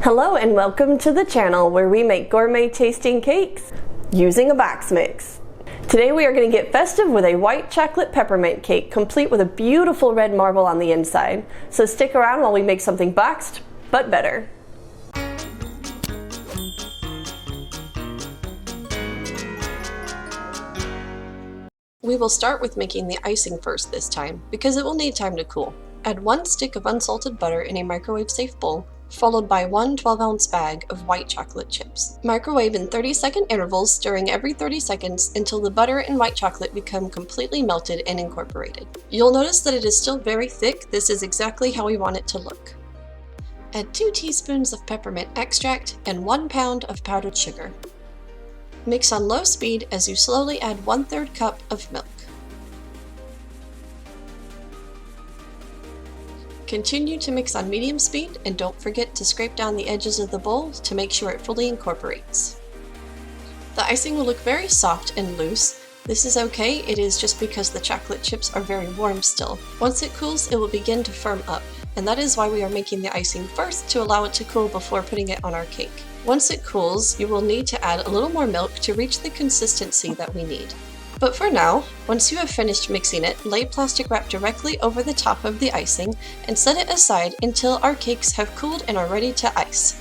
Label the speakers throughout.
Speaker 1: Hello and welcome to the channel where we make gourmet tasting cakes using a box mix. Today we are going to get festive with a white chocolate peppermint cake complete with a beautiful red marble on the inside. So stick around while we make something boxed, but better. We will start with making the icing first this time because it will need time to cool. Add 1 stick of unsalted butter in a microwave-safe bowl, followed by 1 12-ounce bag of white chocolate chips. Microwave in 30-second intervals, stirring every 30 seconds until the butter and white chocolate become completely melted and incorporated. You'll notice that it is still very thick. This is exactly how we want it to look. Add 2 teaspoons of peppermint extract and 1 pound of powdered sugar. Mix on low speed as you slowly add 1/3 cup of milk. Continue to mix on medium speed and don't forget to scrape down the edges of the bowl to make sure it fully incorporates. The icing will look very soft and loose. This is okay, it is just because the chocolate chips are very warm still. Once it cools, it will begin to firm up, and that is why we are making the icing first to allow it to cool before putting it on our cake. Once it cools, you will need to add a little more milk to reach the consistency that we need. But for now, once you have finished mixing it, lay plastic wrap directly over the top of the icing and set it aside until our cakes have cooled and are ready to ice.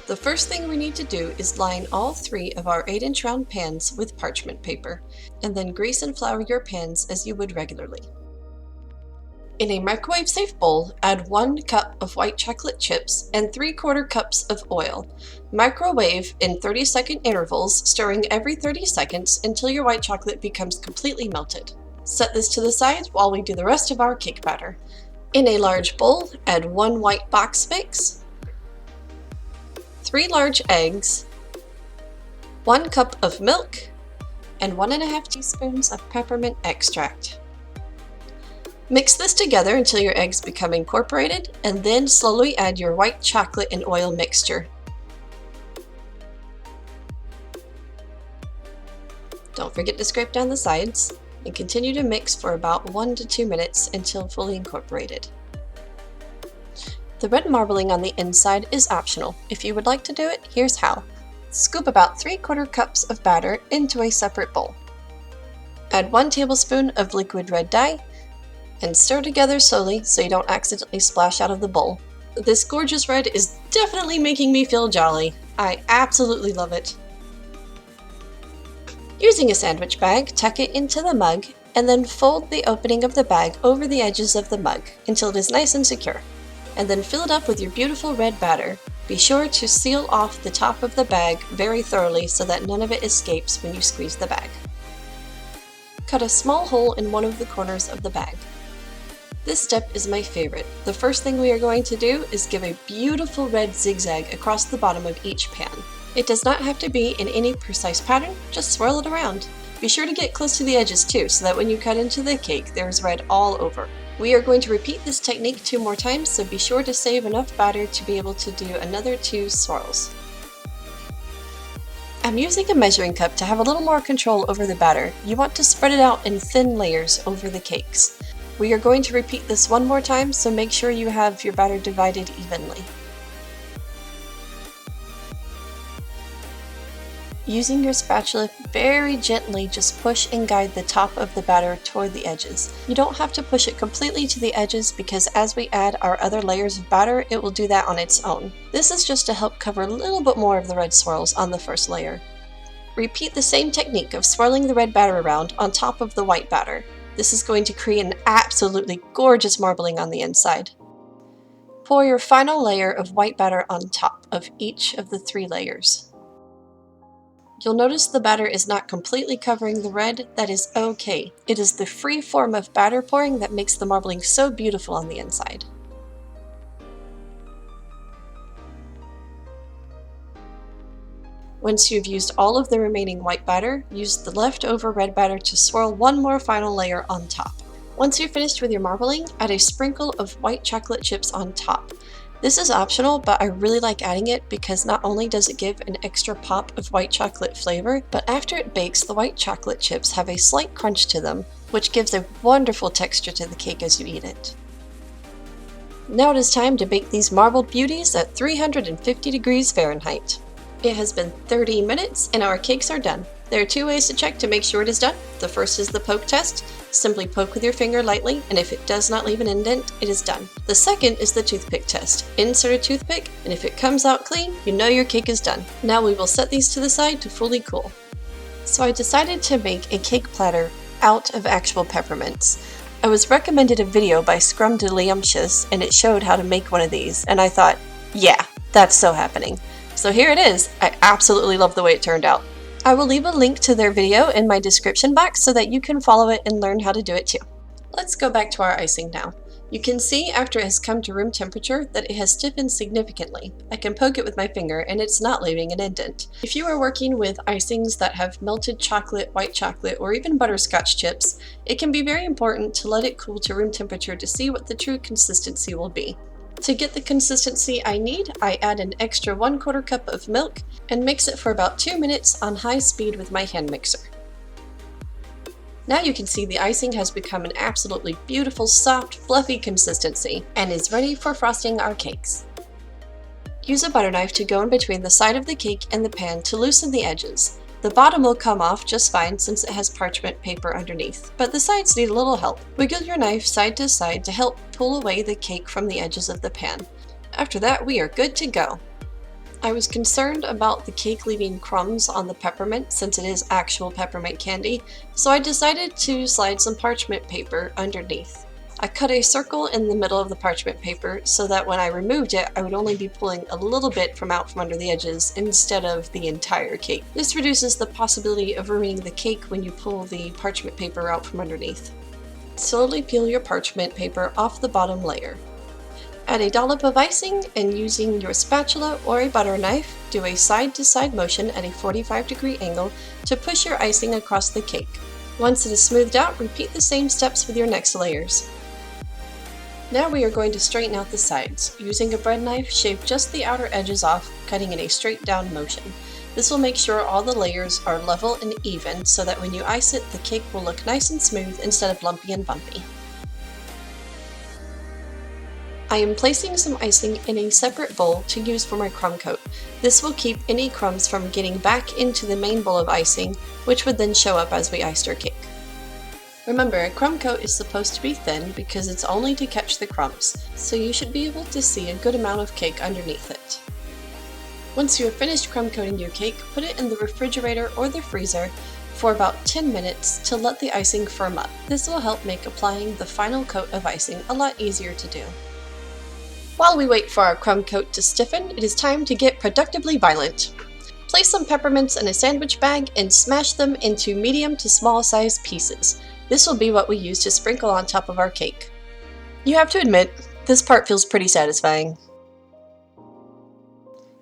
Speaker 1: The first thing we need to do is line all 3 of our 8-inch round pans with parchment paper, and then grease and flour your pans as you would regularly. In a microwave-safe bowl, add 1 cup of white chocolate chips and 3/4 cups of oil. Microwave in 30-second intervals, stirring every 30 seconds until your white chocolate becomes completely melted. Set this to the side while we do the rest of our cake batter. In a large bowl, add 1 white box mix, 3 large eggs, 1 cup of milk, and 1½ teaspoons of peppermint extract. Mix this together until your eggs become incorporated, and then slowly add your white chocolate and oil mixture. Don't forget to scrape down the sides, and continue to mix for about 1 to 2 minutes until fully incorporated. The red marbling on the inside is optional. If you would like to do it, here's how. Scoop about 3/4 cups of batter into a separate bowl. Add 1 tablespoon of liquid red dye, and stir together slowly so you don't accidentally splash out of the bowl. This gorgeous red is definitely making me feel jolly. I absolutely love it. Using a sandwich bag, tuck it into the mug, and then fold the opening of the bag over the edges of the mug until it is nice and secure. And then fill it up with your beautiful red batter. Be sure to seal off the top of the bag very thoroughly so that none of it escapes when you squeeze the bag. Cut a small hole in one of the corners of the bag. This step is my favorite. The first thing we are going to do is give a beautiful red zigzag across the bottom of each pan. It does not have to be in any precise pattern, just swirl it around. Be sure to get close to the edges too, so that when you cut into the cake, there is red all over. We are going to repeat this technique 2 more times, so be sure to save enough batter to be able to do another 2 swirls. I'm using a measuring cup to have a little more control over the batter. You want to spread it out in thin layers over the cakes. We are going to repeat this 1 more time, so make sure you have your batter divided evenly. Using your spatula, very gently just push and guide the top of the batter toward the edges. You don't have to push it completely to the edges because as we add our other layers of batter, it will do that on its own. This is just to help cover a little bit more of the red swirls on the first layer. Repeat the same technique of swirling the red batter around on top of the white batter. This is going to create an absolutely gorgeous marbling on the inside. Pour your final layer of white batter on top of each of the 3 layers. You'll notice the batter is not completely covering the red. That is okay. It is the free form of batter pouring that makes the marbling so beautiful on the inside. Once you've used all of the remaining white batter, use the leftover red batter to swirl 1 more final layer on top. Once you're finished with your marbling, add a sprinkle of white chocolate chips on top. This is optional, but I really like adding it because not only does it give an extra pop of white chocolate flavor, but after it bakes, the white chocolate chips have a slight crunch to them, which gives a wonderful texture to the cake as you eat it. Now it is time to bake these marbled beauties at 350 degrees Fahrenheit. It has been 30 minutes and our cakes are done. There are two ways to check to make sure it is done. The first is the poke test. Simply poke with your finger lightly, and if it does not leave an indent, it is done. The second is the toothpick test. Insert a toothpick, and if it comes out clean, you know your cake is done. Now we will set these to the side to fully cool. So I decided to make a cake platter out of actual peppermints. I was recommended a video by Scrum Delicious, and it showed how to make one of these, and I thought, yeah, that's so happening. So here it is. I absolutely love the way it turned out. I will leave a link to their video in my description box so that you can follow it and learn how to do it too. Let's go back to our icing now. You can see after it has come to room temperature that it has stiffened significantly. I can poke it with my finger and it's not leaving an indent. If you are working with icings that have melted chocolate, white chocolate, or even butterscotch chips, it can be very important to let it cool to room temperature to see what the true consistency will be. To get the consistency I need, I add an extra 1/4 cup of milk and mix it for about 2 minutes on high speed with my hand mixer. Now you can see the icing has become an absolutely beautiful, soft, fluffy consistency and is ready for frosting our cakes. Use a butter knife to go in between the side of the cake and the pan to loosen the edges. The bottom will come off just fine since it has parchment paper underneath, but the sides need a little help. Wiggle your knife side to side to help pull away the cake from the edges of the pan. After that, we are good to go. I was concerned about the cake leaving crumbs on the peppermint since it is actual peppermint candy, so I decided to slide some parchment paper underneath. I cut a circle in the middle of the parchment paper so that when I removed it, I would only be pulling a little bit from under the edges instead of the entire cake. This reduces the possibility of ruining the cake when you pull the parchment paper out from underneath. Slowly peel your parchment paper off the bottom layer. Add a dollop of icing and using your spatula or a butter knife, do a side-to-side motion at a 45-degree angle to push your icing across the cake. Once it is smoothed out, repeat the same steps with your next layers. Now we are going to straighten out the sides. Using a bread knife, shave just the outer edges off, cutting in a straight down motion. This will make sure all the layers are level and even so that when you ice it, the cake will look nice and smooth instead of lumpy and bumpy. I am placing some icing in a separate bowl to use for my crumb coat. This will keep any crumbs from getting back into the main bowl of icing, which would then show up as we iced our cake. Remember, a crumb coat is supposed to be thin because it's only to catch the crumbs, so you should be able to see a good amount of cake underneath it. Once you have finished crumb coating your cake, put it in the refrigerator or the freezer for about 10 minutes to let the icing firm up. This will help make applying the final coat of icing a lot easier to do. While we wait for our crumb coat to stiffen, it is time to get productively violent. Place some peppermints in a sandwich bag and smash them into medium to small size pieces. This will be what we use to sprinkle on top of our cake. You have to admit, this part feels pretty satisfying.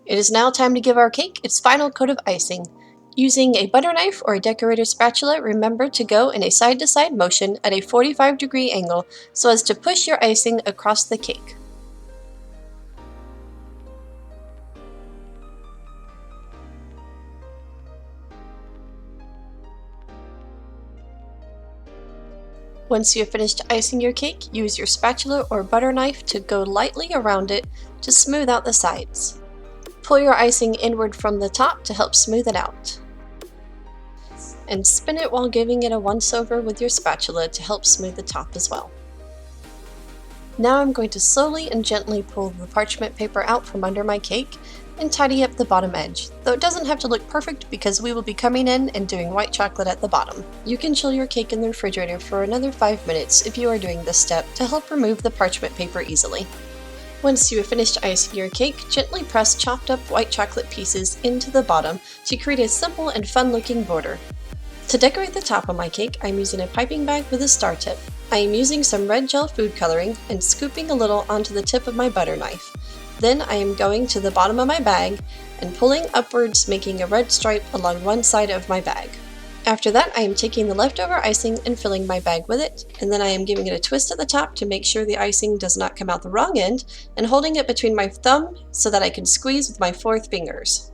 Speaker 1: It is now time to give our cake its final coat of icing. Using a butter knife or a decorator spatula, remember to go in a side-to-side motion at a 45-degree angle so as to push your icing across the cake. Once you have finished icing your cake, use your spatula or butter knife to go lightly around it to smooth out the sides. Pull your icing inward from the top to help smooth it out. And spin it while giving it a once-over with your spatula to help smooth the top as well. Now I'm going to slowly and gently pull the parchment paper out from under my cake and tidy up the bottom edge, though it doesn't have to look perfect because we will be coming in and doing white chocolate at the bottom. You can chill your cake in the refrigerator for another 5 minutes if you are doing this step to help remove the parchment paper easily. Once you have finished icing your cake, gently press chopped up white chocolate pieces into the bottom to create a simple and fun looking border. To decorate the top of my cake, I'm using a piping bag with a star tip. I am using some red gel food coloring and scooping a little onto the tip of my butter knife. Then I am going to the bottom of my bag and pulling upwards, making a red stripe along one side of my bag. After that, I am taking the leftover icing and filling my bag with it, and then I am giving it a twist at the top to make sure the icing does not come out the wrong end, and holding it between my thumb so that I can squeeze with my 4 fingers.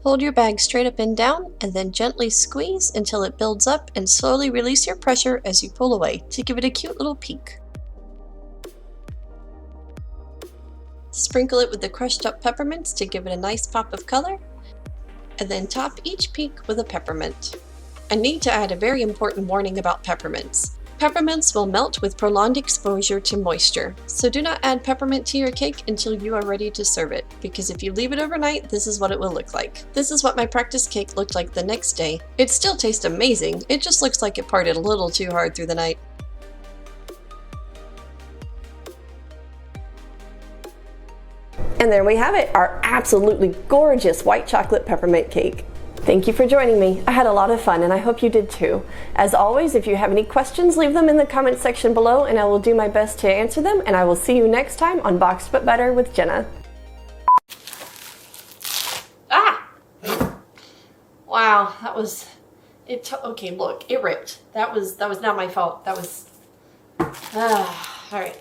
Speaker 1: Hold your bag straight up and down, and then gently squeeze until it builds up, and slowly release your pressure as you pull away to give it a cute little peek. Sprinkle it with the crushed up peppermints to give it a nice pop of color, and then top each peak with a peppermint. I need to add a very important warning about peppermints. Peppermints will melt with prolonged exposure to moisture, so do not add peppermint to your cake until you are ready to serve it, because if you leave it overnight, this is what it will look like. This is what my practice cake looked like the next day. It still tastes amazing, it just looks like it parted a little too hard through the night.
Speaker 2: And there we have it, our absolutely gorgeous white chocolate peppermint cake. Thank you for joining me. I had a lot of fun and I hope you did too. As always, if you have any questions, leave them in the comment section below and I will do my best to answer them, and I will see you next time on Boxed But Better with Genna.
Speaker 1: Ah! Wow, that was it. Okay, look, it ripped. That was not my fault. That was all right.